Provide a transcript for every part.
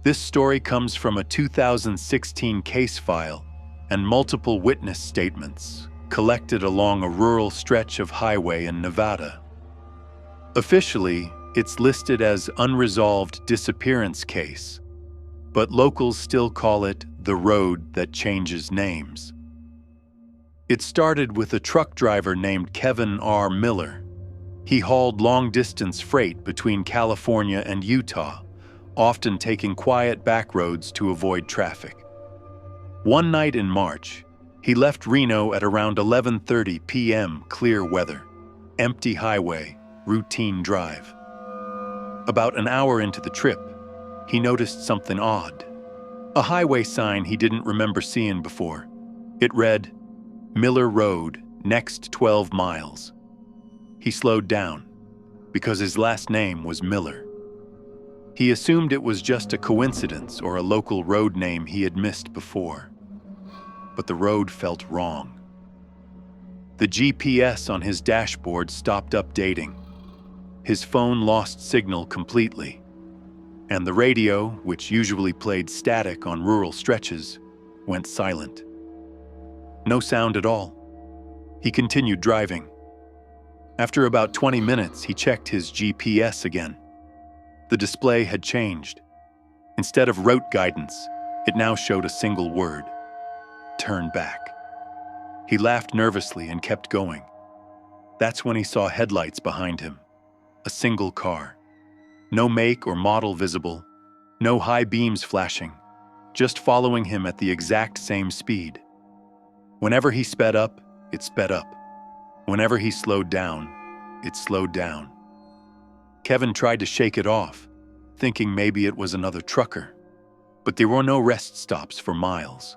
This story comes from a 2016 case file and multiple witness statements collected along a rural stretch of highway in Nevada. Officially, it's listed as unresolved disappearance case, but locals still call it the road that changes names. It started with a truck driver named Kevin R. Miller. He hauled long-distance freight between California and Utah, often taking quiet back roads to avoid traffic. One night in March, he left Reno at around 11:30 p.m. clear weather, empty highway, routine drive. About an hour into the trip, he noticed something odd. A highway sign he didn't remember seeing before. It read, Miller Road, next 12 miles. He slowed down, because his last name was Miller. He assumed it was just a coincidence or a local road name he had missed before. But the road felt wrong. The GPS on his dashboard stopped updating. His phone lost signal completely, and the radio, which usually played static on rural stretches, went silent. No sound at all. He continued driving. After about 20 minutes, he checked his GPS again. The display had changed. Instead of route guidance, it now showed a single word: turn back. He laughed nervously and kept going. That's when he saw headlights behind him. A single car. No make or model visible, no high beams flashing, just following him at the exact same speed. Whenever he sped up, it sped up. Whenever he slowed down, it slowed down. Kevin tried to shake it off, thinking maybe it was another trucker. But there were no rest stops for miles,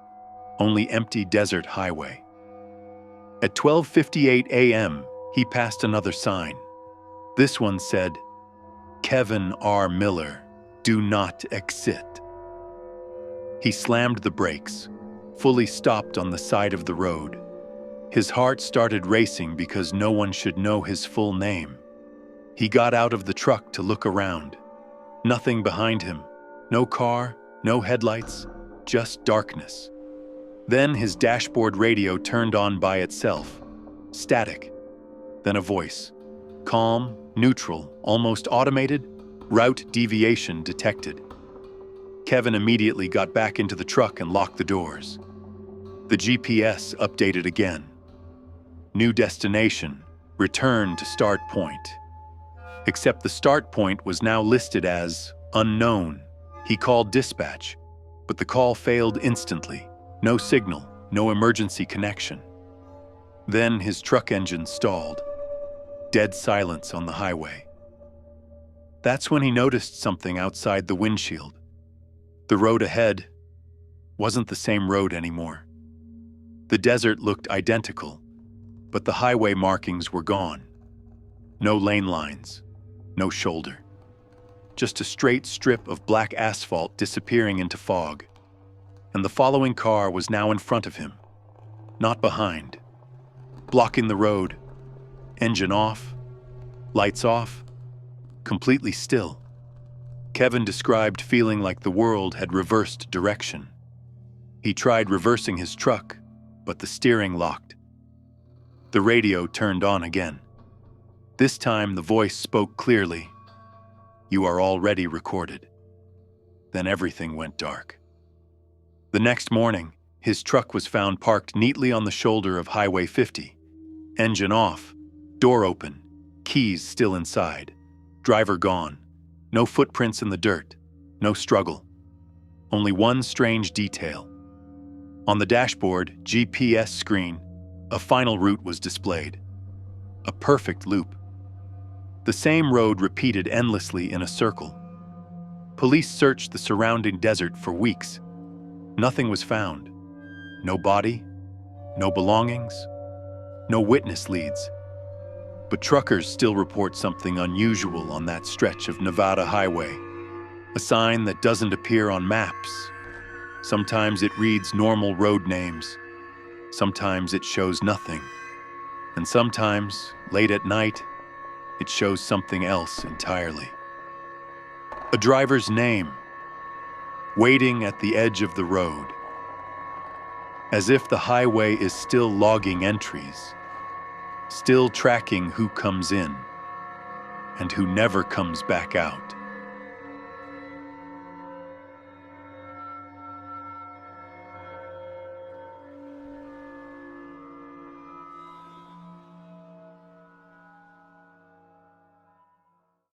only empty desert highway. At 12:58 a.m., he passed another sign. This one said, Kevin R. Miller, do not exit. He slammed the brakes, fully stopped on the side of the road. His heart started racing because no one should know his full name. He got out of the truck to look around. Nothing behind him. No car, no headlights, just darkness. Then his dashboard radio turned on by itself. Static. Then a voice. Calm, neutral, almost automated. Route deviation detected. Kevin immediately got back into the truck and locked the doors. The GPS updated again. New destination. Return to start point. Except the start point was now listed as unknown. He called dispatch, but the call failed instantly. No signal, no emergency connection. Then his truck engine stalled. Dead silence on the highway. That's when he noticed something outside the windshield. The road ahead wasn't the same road anymore. The desert looked identical, but the highway markings were gone. No lane lines, no shoulder. Just a straight strip of black asphalt disappearing into fog. And the following car was now in front of him, not behind. Blocking the road, engine off, lights off, completely still. Kevin described feeling like the world had reversed direction. He tried reversing his truck, but the steering locked. The radio turned on again. This time the voice spoke clearly. You are already recorded. Then everything went dark. The next morning, his truck was found parked neatly on the shoulder of Highway 50. Engine off, door open, keys still inside, driver gone, no footprints in the dirt, no struggle. Only one strange detail. On the dashboard, GPS screen, a final route was displayed. A perfect loop. The same road repeated endlessly in a circle. Police searched the surrounding desert for weeks. Nothing was found. No body, no belongings, no witness leads. But truckers still report something unusual on that stretch of Nevada highway. A sign that doesn't appear on maps. Sometimes it reads normal road names. Sometimes it shows nothing. And sometimes, late at night, it shows something else entirely. A driver's name. waiting at the edge of the road, as if the highway is still logging entries, still tracking who comes in and who never comes back out.